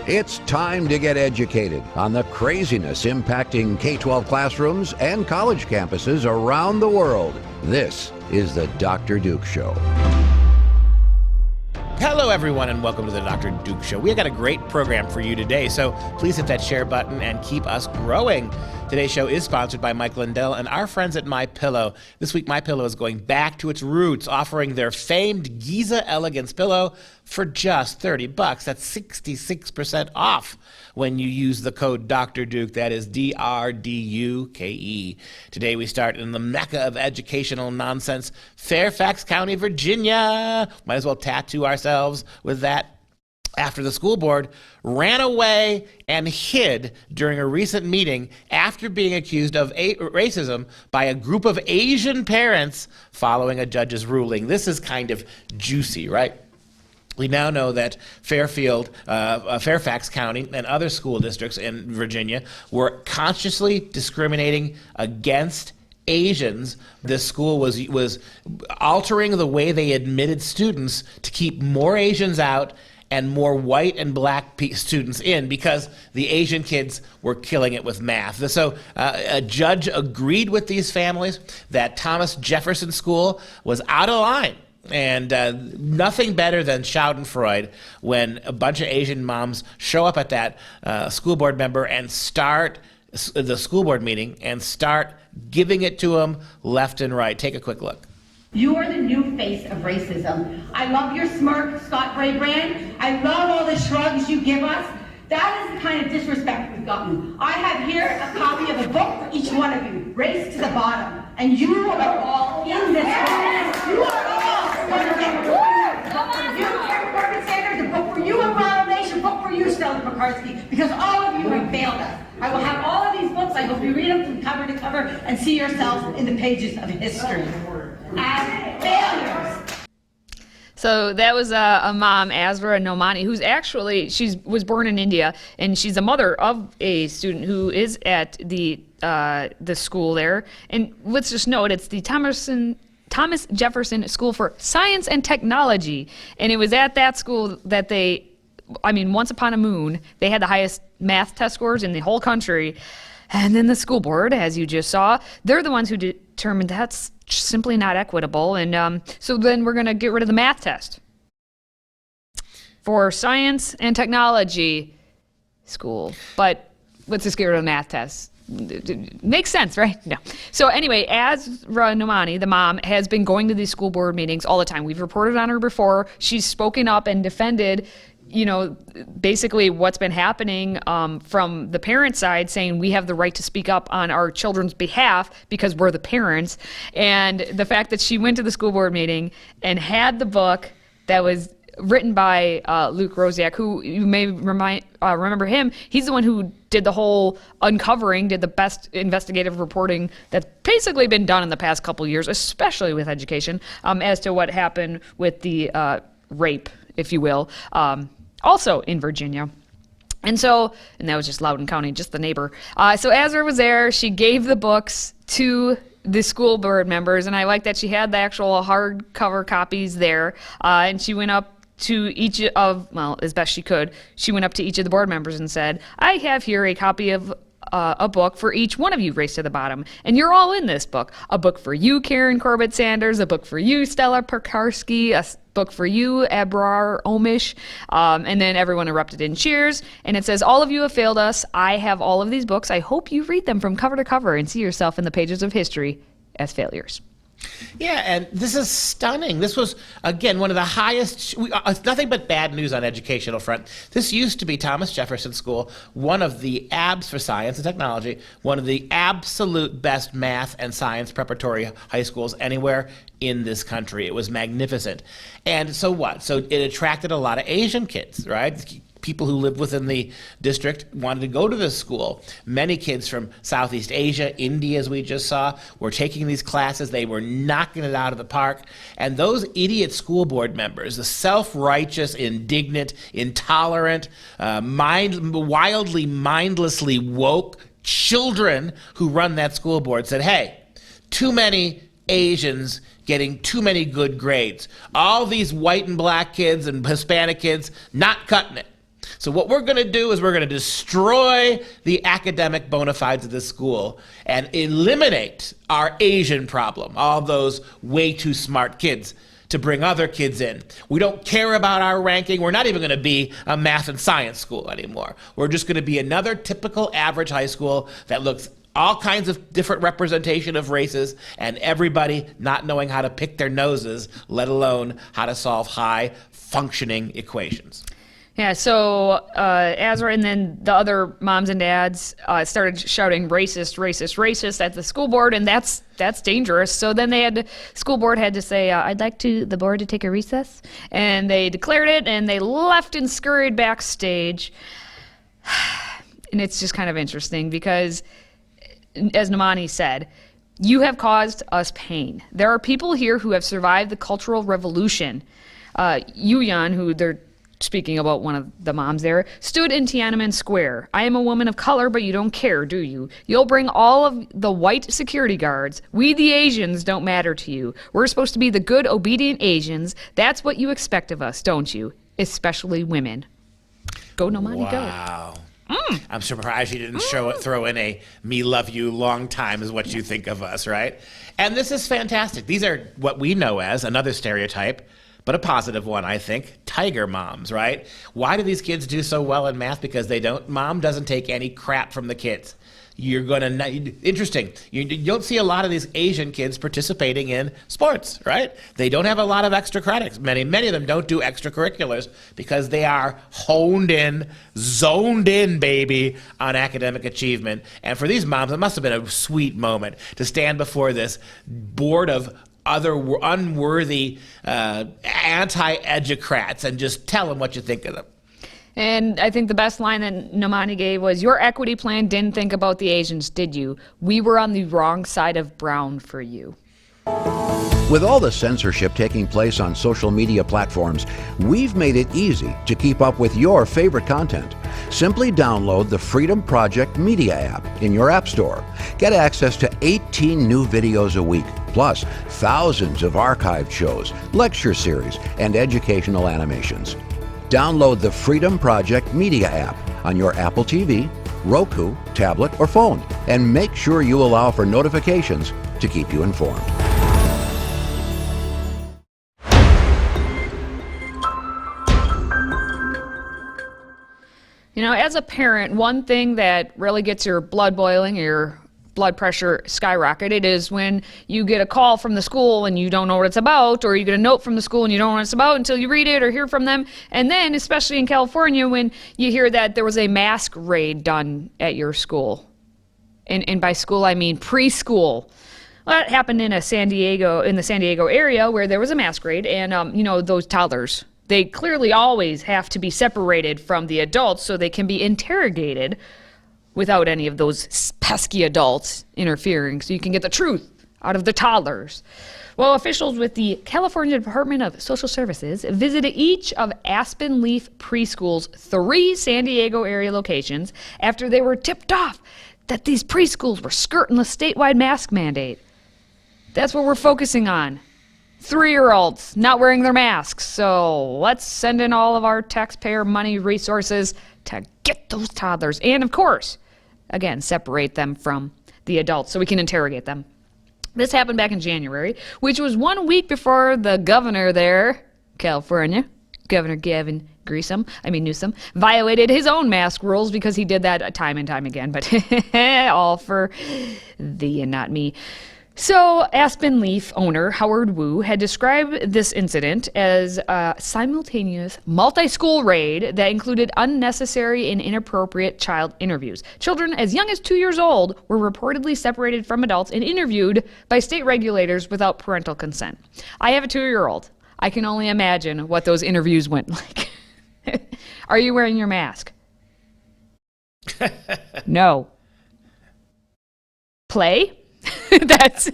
It's time to get educated on the craziness impacting K-12 classrooms and college campuses around the world. This is the Dr. Duke Show. Hello, everyone, and welcome to the Dr. Duke Show. We've got a great program for you today, so please hit that share button and keep us growing. Today's show is sponsored by Mike Lindell and our friends at MyPillow. This week, MyPillow is going back to its roots, offering their famed Giza Elegance pillow for just $30. That's 66% off when you use the code Dr. Duke. That is DRDUKE. Today, we start in the Mecca of educational nonsense, Fairfax County, Virginia. Might as well tattoo ourselves with that. After the school board ran away and hid during a recent meeting after being accused of racism by a group of Asian parents following a judge's ruling. This is kind of juicy, right? We now know that Fairfax County and other school districts in Virginia were consciously discriminating against Asians. This school was altering the way they admitted students to keep more Asians out and more white and black students in because the Asian kids were killing it with math. So a judge agreed with these families that Thomas Jefferson School was out of line. And nothing better than schadenfreude when a bunch of Asian moms show up at that school board member and start the school board meeting and start giving it to them left and right. Take a quick look. You are the new face of racism. I love your smirk, Scott Brabrand. I love all the shrugs you give us. That is the kind of disrespect we've gotten. I have here a copy of a book for each one of you, Race to the Bottom. And you are all in this book. You are all going to get a book for you, Corporate Sanders, a book for you, Ronald Nation, a book for you, Stella McCarthy, because all of you have failed us. I will have all of these books. I hope you read them from cover to cover and see yourself in the pages of history as failures. So that was a mom, Azra Nomani, who's actually, was born in India, and she's a mother of a student who is at the school there. And let's just note, it's the Thomas Jefferson School for Science and Technology. And it was at that school that once upon a moon, they had the highest math test scores in the whole country. And then the school board, as you just saw, they're the ones who determined that's simply not equitable. And so then we're going to get rid of the math test for science and technology school. But let's just get rid of the math test. Makes sense, right? No. So anyway, Azra Nomani, the mom, has been going to these school board meetings all the time. We've reported on her before. She's spoken up and defended basically what's been happening from the parent side, saying we have the right to speak up on our children's behalf because we're the parents. And the fact that she went to the school board meeting and had the book that was written by Luke Rosiak, who you may remember him. He's the one who did the whole uncovering, did the best investigative reporting that's basically been done in the past couple years, especially with education, as to what happened with the rape, if you will, also in Virginia. And that was just Loudoun County, just the neighbor. So Azra was there. She gave the books to the school board members, and I like that she had the actual hardcover copies there. And she went up to each of, as best she could, she went up to each of the board members and said, I have here a copy of a book for each one of you, Race to the Bottom. And you're all in this book. A book for you, Karen Corbett Sanders. A book for you, Stella Perkarski. A book for you, Abrar Omish. And then everyone erupted in cheers. And it says, all of you have failed us. I have all of these books. I hope you read them from cover to cover and see yourself in the pages of history as failures. Yeah, and this is stunning. This was, again, one of the highest, nothing but bad news on educational front. This used to be Thomas Jefferson School, one of the abs for science and technology, one of the absolute best math and science preparatory high schools anywhere in this country. It was magnificent. And so what? So it attracted a lot of Asian kids, right? People who lived within the district wanted to go to this school. Many kids from Southeast Asia, India, as we just saw, were taking these classes. They were knocking it out of the park. And those idiot school board members, the self-righteous, indignant, intolerant, wildly, mindlessly woke children who run that school board said, hey, too many Asians getting too many good grades. All these white and black kids and Hispanic kids not cutting it. So what we're going to do is we're going to destroy the academic bona fides of this school and eliminate our Asian problem, all those way too smart kids, to bring other kids in. We don't care about our ranking. We're not even going to be a math and science school anymore. We're just going to be another typical average high school that looks all kinds of different representation of races and everybody not knowing how to pick their noses, let alone how to solve high functioning equations. Yeah, so Azra and then the other moms and dads started shouting racist, racist, racist at the school board, and that's dangerous. So then school board had to say, I'd like the board to take a recess, and they declared it, and they left and scurried backstage. And it's just kind of interesting because, as Nomani said, you have caused us pain. There are people here who have survived the Cultural Revolution. Yuyan, who they're speaking about, one of the moms there, stood in Tiananmen Square. I am a woman of color, but you don't care, do you? You'll bring all of the white security guards. We, the Asians, don't matter to you. We're supposed to be the good, obedient Asians. That's what you expect of us, don't you? Especially women. Go, Nomani, go. Wow. I'm surprised you didn't throw in a "me love you long time" is what you think of us, right? And this is fantastic. These are what we know as another stereotype, but a positive one, I think. Tiger moms, right? Why do these kids do so well in math? Because mom doesn't take any crap from the kids. Interesting. You don't see a lot of these Asian kids participating in sports, right? They don't have a lot of extra credits. Many of them don't do extracurriculars because they are honed in, zoned in, baby, on academic achievement. And for these moms, it must have been a sweet moment to stand before this board of other unworthy anti-educrats and just tell them what you think of them. And I think the best line that Nomani gave was, your equity plan didn't think about the Asians, did you? We were on the wrong side of brown for you. With all the censorship taking place on social media platforms, we've made it easy to keep up with your favorite content. Simply download the Freedom Project Media app in your app store. Get access to 18 new videos a week, plus thousands of archived shows, lecture series, and educational animations. Download the Freedom Project Media app on your Apple TV, Roku, tablet, or phone, and make sure you allow for notifications to keep you informed. You know, as a parent, one thing that really gets your blood boiling, your blood pressure skyrocketed, is when you get a call from the school and you don't know what it's about, or you get a note from the school and you don't know what it's about until you read it or hear from them. And then, especially in California, when you hear that there was a mask raid done at your school. And by school, I mean preschool. Well, that happened in the San Diego area, where there was a mask raid, and those toddlers, they clearly always have to be separated from the adults so they can be interrogated without any of those pesky adults interfering, so you can get the truth out of the toddlers. Well, officials with the California Department of Social Services visited each of Aspen Leaf Preschool's 3 San Diego area locations after they were tipped off that these preschools were skirting the statewide mask mandate. That's what we're focusing on. 3-year-olds not wearing their masks. So let's send in all of our taxpayer money resources to get those toddlers. And of course, again, separate them from the adults so we can interrogate them. This happened back in January, which was 1 week before the governor there, California, Governor Gavin Newsom, violated his own mask rules, because he did that time and time again. But all for thee and not me. So Aspen Leaf owner Howard Wu had described this incident as a simultaneous multi-school raid that included unnecessary and inappropriate child interviews. Children as young as 2 years old were reportedly separated from adults and interviewed by state regulators without parental consent. I have a 2-year-old. I can only imagine what those interviews went like. Are you wearing your mask? No. Play? That's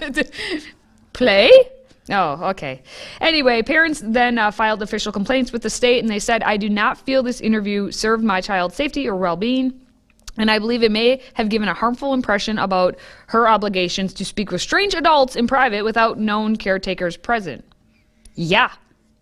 play? Oh, okay. Anyway, parents then filed official complaints with the state, and they said, I do not feel this interview served my child's safety or well-being, and I believe it may have given a harmful impression about her obligations to speak with strange adults in private without known caretakers present. Yeah.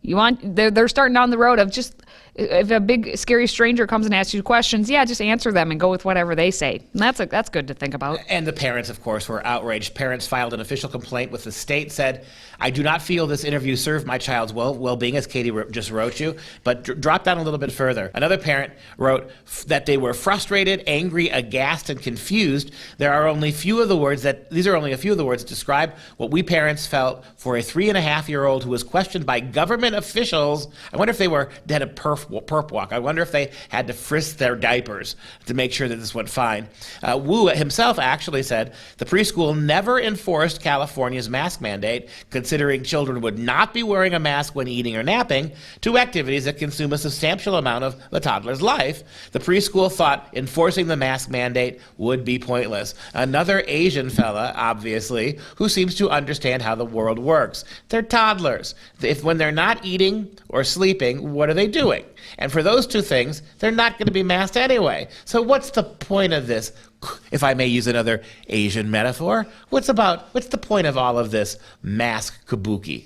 They're starting down the road of just, If a big scary stranger comes and asks you questions, yeah, just answer them and go with whatever they say. And that's good to think about. And the parents, of course, were outraged. Parents filed an official complaint with the state, said, I do not feel this interview served my child's well-being, as Katie just wrote you, but drop down a little bit further. Another parent wrote that they were frustrated, angry, aghast, and confused. These are only a few of the words that describe what we parents felt for a 3.5-year-old who was questioned by government officials. I wonder if they had a perp walk. I wonder if they had to frisk their diapers to make sure that this went fine. Wu himself actually said the preschool never enforced California's mask mandate, considering children would not be wearing a mask when eating or napping, two activities that consume a substantial amount of the toddler's life. The preschool thought enforcing the mask mandate would be pointless. Another Asian fella, obviously, who seems to understand how the world works. They're toddlers. When they're not eating or sleeping, what are they doing? And for those two things, they're not going to be masked anyway. So what's the point of this? If I may use another Asian metaphor, what's the point of all of this mask kabuki?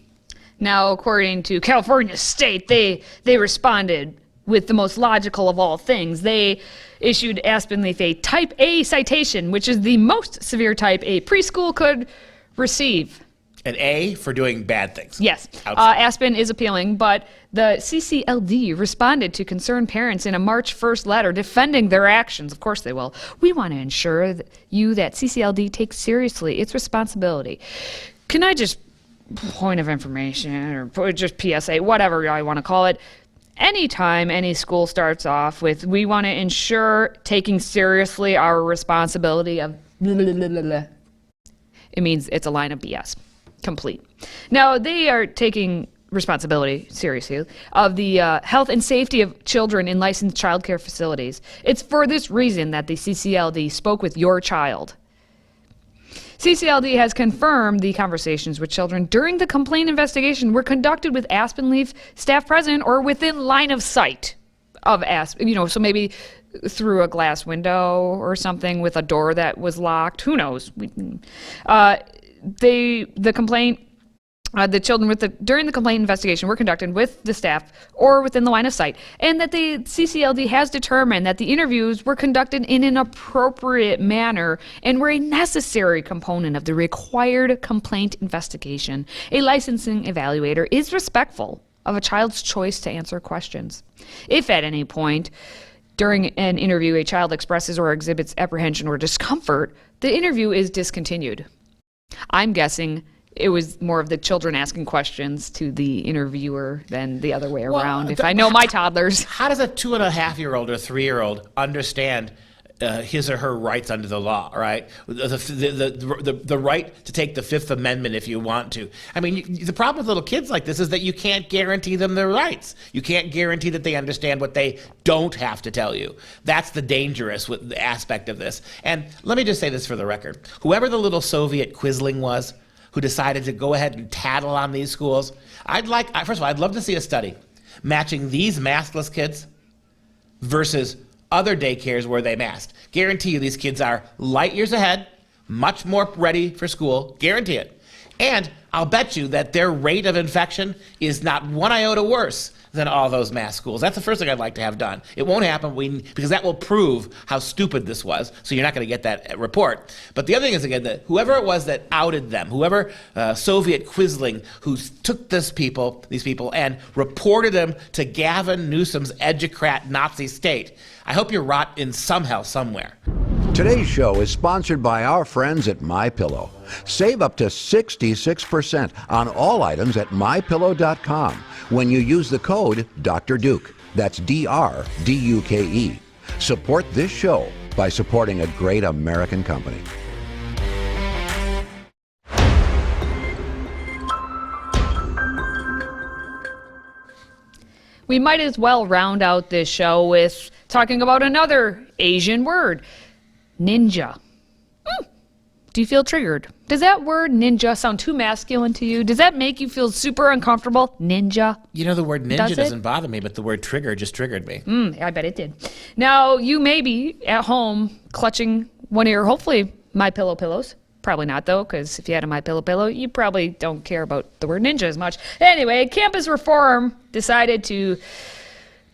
Now, according to California State, they responded with the most logical of all things. They issued Aspen Leaf a Type A citation, which is the most severe type a preschool could receive. An A for doing bad things. Yes. Aspen is appealing, but the CCLD responded to concerned parents in a March 1st letter defending their actions. Of course they will. We want to ensure that CCLD takes seriously its responsibility. Can I just, point of information, or just PSA, whatever I want to call it, anytime any school starts off with, we want to ensure taking seriously our responsibility of blah, blah, blah, blah, blah, it means it's a line of BS. Complete. Now, they are taking responsibility seriously of the health and safety of children in licensed childcare facilities. It's for this reason that the CCLD spoke with your child. CCLD has confirmed the conversations with children during the complaint investigation were conducted with Aspen Leaf staff present or within line of sight of Aspen, so maybe through a glass window or something with a door that was locked. Who knows? The children during the complaint investigation were conducted with the staff or within the line of sight, and that the CCLD has determined that the interviews were conducted in an appropriate manner and were a necessary component of the required complaint investigation. A licensing evaluator is respectful of a child's choice to answer questions. If at any point during an interview a child expresses or exhibits apprehension or discomfort, the interview is discontinued. I'm guessing it was more of the children asking questions to the interviewer than the other way around, if I know my toddlers. How does a 2.5-year-old or 3-year-old understand his or her rights under the law, right? The right to take the Fifth Amendment if you want to. I mean, the problem with little kids like this is that you can't guarantee them their rights. You can't guarantee that they understand what they don't have to tell you. That's the dangerous aspect of this. And let me just say this for the record. Whoever the little Soviet quisling was who decided to go ahead and tattle on these schools, first of all, I'd love to see a study matching these maskless kids versus other daycares where they masked. Guarantee you these kids are light years ahead, much more ready for school, guarantee it. And I'll bet you that their rate of infection is not one iota worse than all those mass schools. That's the first thing I'd like to have done. It won't happen because that will prove how stupid this was, so you're not going to get that report. But the other thing is, again, that whoever it was that outed them, whoever Soviet quisling who took these people and reported them to Gavin Newsom's educrat Nazi state, I hope you rot in some hell somewhere. Today's show is sponsored by our friends at MyPillow. Save up to 66% on all items at MyPillow.com when you use the code Dr. Duke. That's DRDUKE. Support this show by supporting a great American company. We might as well round out this show with talking about another Asian word. Ninja. Do you feel triggered? Does that word ninja sound too masculine to you? Does that make you feel super uncomfortable? Ninja. You know, the word ninja doesn't bother me, but the word trigger just triggered me. I bet it did. Now, you may be at home clutching one of your, hopefully, MyPillow pillows. Probably not, though, because if you had a MyPillow pillow, you probably don't care about the word ninja as much. Anyway, Campus Reform decided to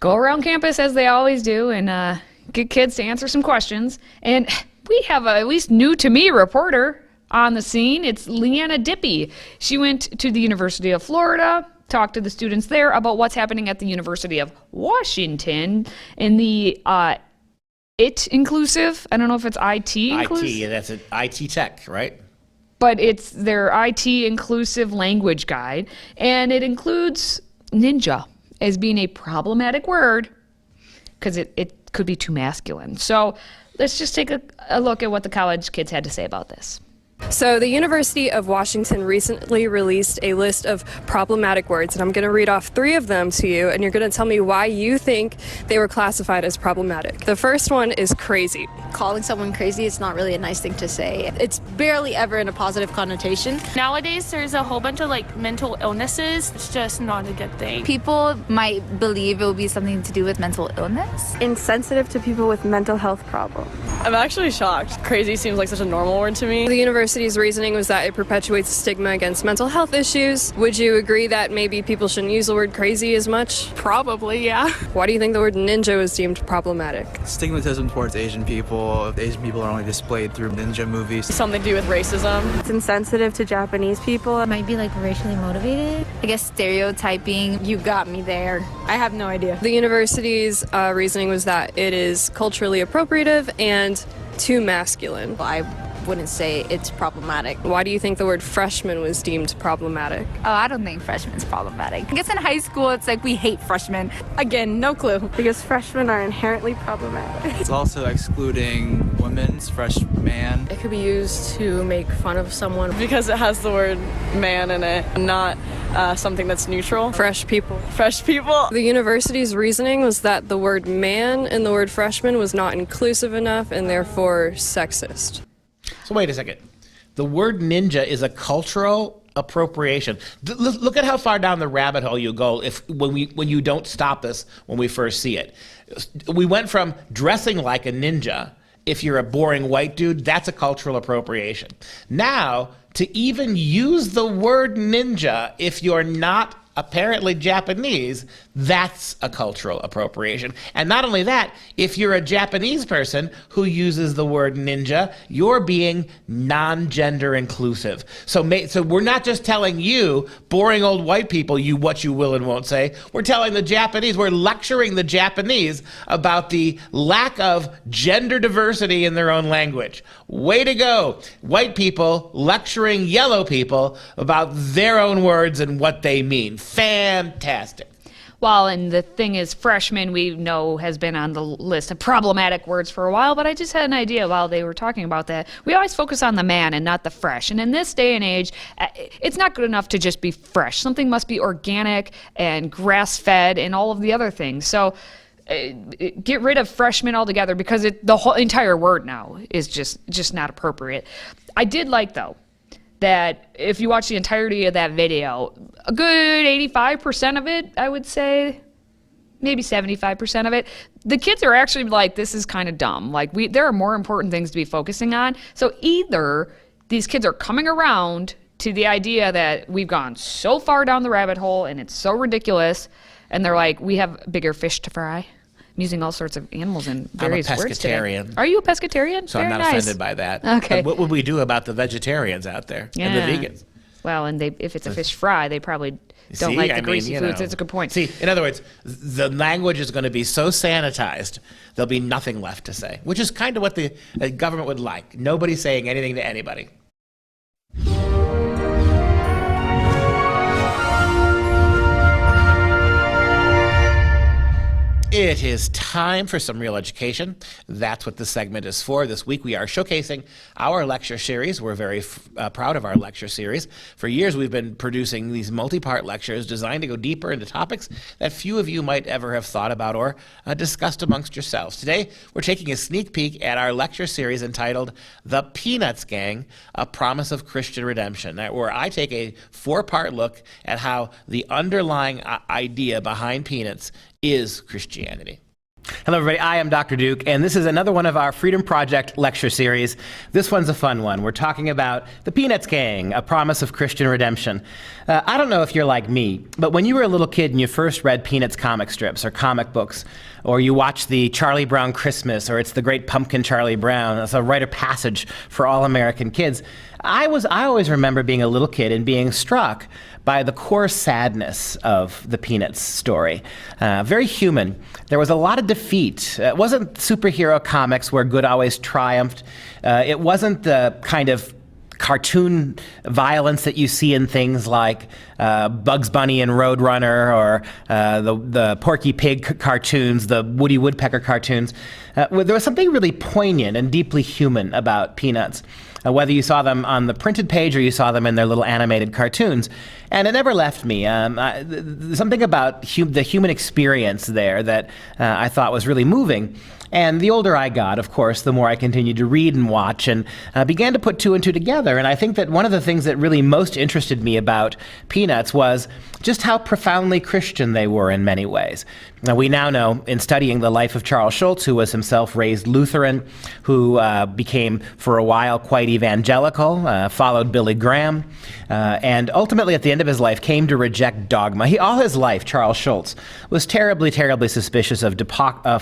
go around campus as they always do and get kids to answer some questions. And we have a, at least new to me, reporter on the scene. It's Leanna Dippy. She went to the University of Florida, talked to the students there about what's happening at the University of Washington in the IT inclusive. I don't know if it's IT inclusive. IT, that's an IT tech, right? But it's their IT inclusive language guide, and it includes ninja as being a problematic word because it could be too masculine. So let's just take a look at what the college kids had to say about this. So the University of Washington recently released a list of problematic words, and I'm going to read off 3 of them to you, and you're going to tell me why you think they were classified as problematic. The first one is crazy. Calling someone crazy is not really a nice thing to say. It's barely ever in a positive connotation. Nowadays, there's a whole bunch of mental illnesses. It's just not a good thing. People might believe it will be something to do with mental illness. Insensitive to people with mental health problems. I'm actually shocked. Crazy seems like such a normal word to me. The university's reasoning was that it perpetuates stigma against mental health issues. Would you agree that maybe people shouldn't use the word crazy as much? Probably, yeah. Why do you think the word ninja was deemed problematic? Stigmatism towards Asian people. Asian people are only displayed through ninja movies. Something to do with racism. It's insensitive to Japanese people. It might be racially motivated. I guess stereotyping. You got me there. I have no idea. The university's reasoning was that it is culturally appropriative and too masculine. I wouldn't say it's problematic. Why do you think the word freshman was deemed problematic? Oh, I don't think freshman's problematic. I guess in high school it's we hate freshmen. Again, no clue. Because freshmen are inherently problematic. It's also excluding women's freshman. It could be used to make fun of someone. Because it has the word man in it, not something that's neutral. Fresh people. Fresh people. The university's reasoning was that the word man in the word freshman was not inclusive enough and therefore sexist. So wait a second. The word ninja is a cultural appropriation. Look at how far down the rabbit hole you go when you don't stop us when we first see it. We went from dressing like a ninja. If you're a boring white dude, that's a cultural appropriation. Now, to even use the word ninja if you're not apparently Japanese, that's a cultural appropriation. And not only that, if you're a Japanese person who uses the word ninja, you're being non-gender inclusive. So we're not just telling you, boring old white people, what you will and won't say. We're telling the Japanese, we're lecturing the Japanese about the lack of gender diversity in their own language. Way to go, white people lecturing yellow people about their own words and what they mean. Fantastic. Well, and the thing is, freshman, we know, has been on the list of problematic words for a while, but I just had an idea while they were talking about that. We always focus on the man and not the fresh. And in this day and age, it's not good enough to just be fresh. Something must be organic and grass-fed and all of the other things. So get rid of freshman altogether because the whole entire word now is just not appropriate. I did like, though, that if you watch the entirety of that video, a good 85% of it, I would say, maybe 75% of it, the kids are actually this is kind of dumb. There are more important things to be focusing on. So either these kids are coming around to the idea that we've gone so far down the rabbit hole and it's so ridiculous, and they're we have bigger fish to fry. I'm using all sorts of animals in various words today. I'm a pescatarian. Are you a pescatarian? So Very I'm not nice. offended by that. Okay. But what would we do about the vegetarians out there and the vegans? Well, and if it's a fish fry, they probably don't like the greasy foods. That's a good point. See, in other words, the language is going to be so sanitized, there'll be nothing left to say, which is kind of what the government would like. Nobody saying anything to anybody. It is time for some real education. That's what this segment is for. This week we are showcasing our lecture series. We're very proud of our lecture series. For years we've been producing these multi-part lectures designed to go deeper into topics that few of you might ever have thought about or discussed amongst yourselves. Today we're taking a sneak peek at our lecture series entitled The Peanuts Gang, A Promise of Christian Redemption, where I take a 4-part look at how the underlying idea behind Peanuts is Christianity. Hello, everybody. I am Dr. Duke, and this is another one of our Freedom Project lecture series. This one's a fun one. We're talking about the Peanuts Gang, a promise of Christian redemption. I don't know if you're like me, but when you were a little kid and you first read Peanuts comic strips or comic books, or you watched the Charlie Brown Christmas, or It's the Great Pumpkin Charlie Brown, it's a rite of passage for all American kids. I always remember being a little kid and being struck by the core sadness of the Peanuts story. Very human. There was a lot of defeat. It wasn't superhero comics where good always triumphed. It wasn't the kind of cartoon violence that you see in things like Bugs Bunny and Roadrunner, or the Porky Pig cartoons, the Woody Woodpecker cartoons. There was something really poignant and deeply human about Peanuts, whether you saw them on the printed page or you saw them in their little animated cartoons. And it never left me. Something about the human experience there that I thought was really moving. And the older I got, of course, the more I continued to read and watch and began to put two and two together. And I think that one of the things that really most interested me about Peanuts was just how profoundly Christian they were in many ways. Now, we now know, in studying the life of Charles Schulz, who was himself raised Lutheran, who became for a while quite evangelical, followed Billy Graham, and ultimately at the end of his life came to reject dogma. All his life, Charles Schulz was terribly, terribly suspicious of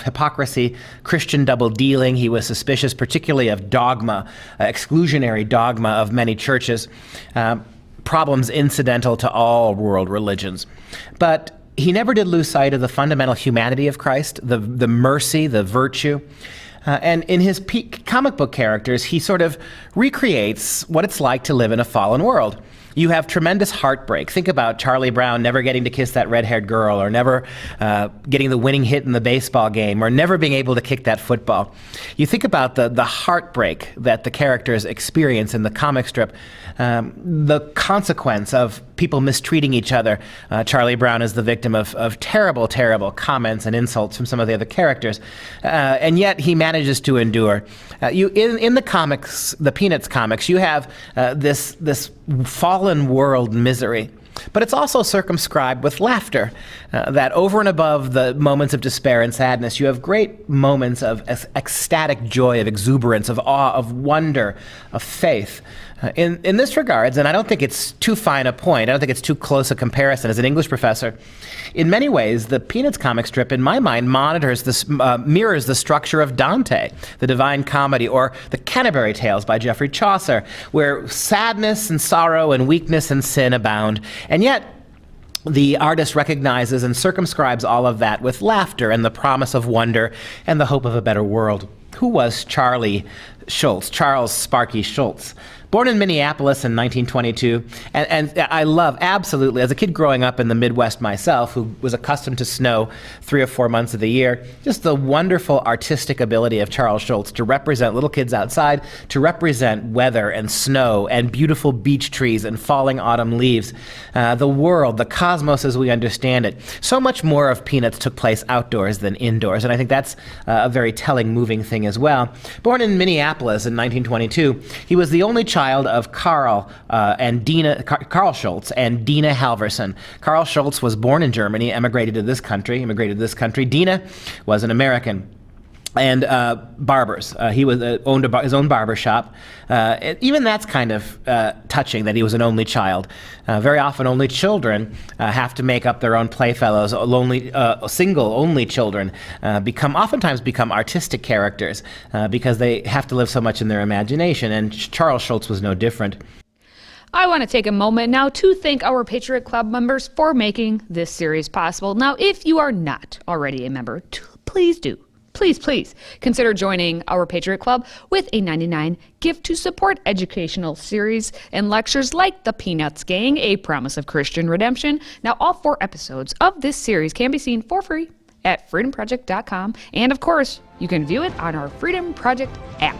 hypocrisy, Christian double-dealing. He was suspicious particularly of dogma, exclusionary dogma of many churches, problems incidental to all world religions. But he never did lose sight of the fundamental humanity of Christ, the mercy, the virtue. And in his comic book characters, he sort of recreates what it's like to live in a fallen world. You have tremendous heartbreak. Think about Charlie Brown never getting to kiss that red-haired girl, or never getting the winning hit in the baseball game, or never being able to kick that football. You think about the heartbreak that the characters experience in the comic strip, the consequence of people mistreating each other. Charlie Brown is the victim of terrible, terrible comments and insults from some of the other characters, and yet he manages to endure. In the comics, the Peanuts comics, you have this fallen world misery, but it's also circumscribed with laughter, that over and above the moments of despair and sadness, you have great moments of ecstatic joy, of exuberance, of awe, of wonder, of faith. In this regards, and I don't think it's too fine a point, I don't think it's too close a comparison as an English professor, in many ways, the Peanuts comic strip, in my mind, mirrors the structure of Dante, the Divine Comedy, or the Canterbury Tales by Geoffrey Chaucer, where sadness and sorrow and weakness and sin abound, and yet the artist recognizes and circumscribes all of that with laughter and the promise of wonder and the hope of a better world. Who was Charlie Schulz, Charles Sparky Schulz? Born in Minneapolis in 1922, and I love, absolutely, as a kid growing up in the Midwest myself, who was accustomed to snow 3 or 4 months of the year, just the wonderful artistic ability of Charles Schulz to represent little kids outside, to represent weather and snow and beautiful beech trees and falling autumn leaves, the world, the cosmos as we understand it. So much more of Peanuts took place outdoors than indoors, and I think that's a very telling, moving thing as well. Born in Minneapolis in 1922, he was the only child of Carl Schulz and Dina Halverson. Carl Schulz was born in Germany, immigrated to this country. Dina was an American. And barbers. He owned his own barber shop. Even that's kind of touching, that he was an only child. Very often, only children have to make up their own playfellows. Only children oftentimes become artistic characters because they have to live so much in their imagination. And Charles Schulz was no different. I want to take a moment now to thank our Patriot Club members for making this series possible. Now, if you are not already a member, please do. Please consider joining our Patriot Club with a $99 gift to support educational series and lectures like The Peanuts Gang, A Promise of Christian Redemption. Now, all 4 episodes of this series can be seen for free at freedomproject.com. And of course, you can view it on our Freedom Project app.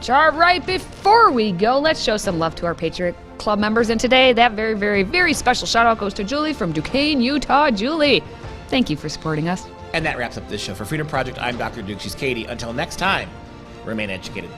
All right, before we go, let's show some love to our Patriot Club members. And today, that very, very, very special shout out goes to Julie from Duquesne, Utah. Julie, thank you for supporting us. And that wraps up this show. For Freedom Project, I'm Dr. Duke. She's Katie. Until next time, remain educated.